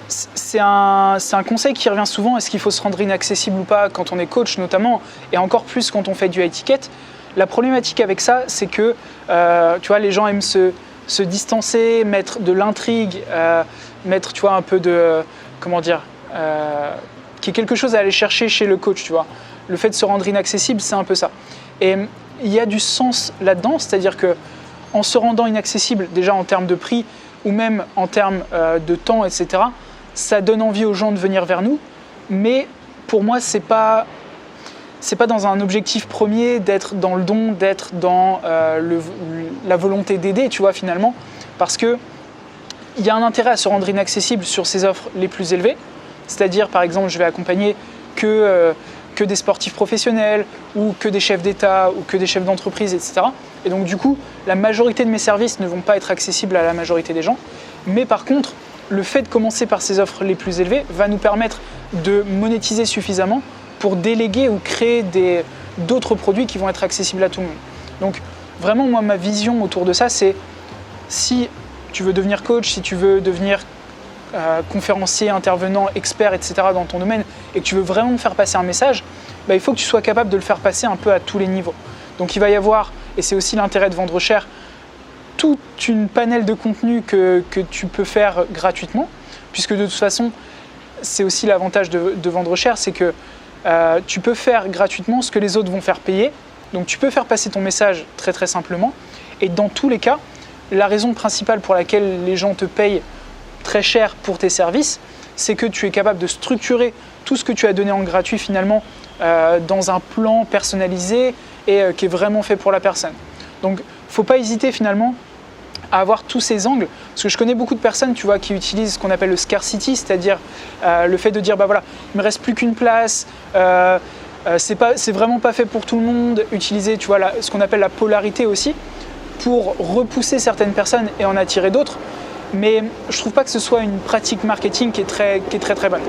C'est un conseil qui revient souvent, est-ce qu'il faut se rendre inaccessible ou pas quand on est coach notamment, et encore plus quand on fait du high ticket. La problématique avec ça, c'est que tu vois, les gens aiment se distancer, mettre de l'intrigue, mettre tu vois, un peu de, comment dire, qui est quelque chose à aller chercher chez le coach. Tu vois. Le fait de se rendre inaccessible, c'est un peu ça. Et il y a du sens là-dedans, c'est-à-dire qu'en se rendant inaccessible, déjà en termes de prix, ou même en termes de temps, etc., ça donne envie aux gens de venir vers nous. Mais pour moi, c'est pas dans un objectif premier d'être dans le don, d'être dans la volonté d'aider, tu vois, finalement. Parce qu'il y a un intérêt à se rendre inaccessible sur ces offres les plus élevées. C'est-à-dire, par exemple, je vais accompagner que des sportifs professionnels ou que des chefs d'État ou que des chefs d'entreprise, etc. Et donc, du coup, la majorité de mes services ne vont pas être accessibles à la majorité des gens. Mais par contre, le fait de commencer par ces offres les plus élevées va nous permettre de monétiser suffisamment pour déléguer ou créer d'autres produits qui vont être accessibles à tout le monde. Donc, vraiment, moi, ma vision autour de ça, c'est si tu veux devenir coach, si tu veux devenir conférencier, intervenant, expert, etc. dans ton domaine et que tu veux vraiment faire passer un message, il faut que tu sois capable de le faire passer un peu à tous les niveaux. Donc il va y avoir, et c'est aussi l'intérêt de vendre cher, toute une panel de contenu que tu peux faire gratuitement, puisque de toute façon, c'est aussi l'avantage de vendre cher, c'est que tu peux faire gratuitement ce que les autres vont faire payer. Donc tu peux faire passer ton message très très simplement. Et dans tous les cas, la raison principale pour laquelle les gens te payent très cher pour tes services, c'est que tu es capable de structurer tout ce que tu as donné en gratuit finalement dans un plan personnalisé et qui est vraiment fait pour la personne. Donc, il ne faut pas hésiter finalement à avoir tous ces angles, parce que je connais beaucoup de personnes, tu vois, qui utilisent ce qu'on appelle le scarcity, c'est-à-dire le fait de dire, voilà, il me reste plus qu'une place, c'est vraiment pas fait pour tout le monde. Utiliser, tu vois, ce qu'on appelle la polarité aussi, pour repousser certaines personnes et en attirer d'autres. Mais je trouve pas que ce soit une pratique marketing qui est très bonne.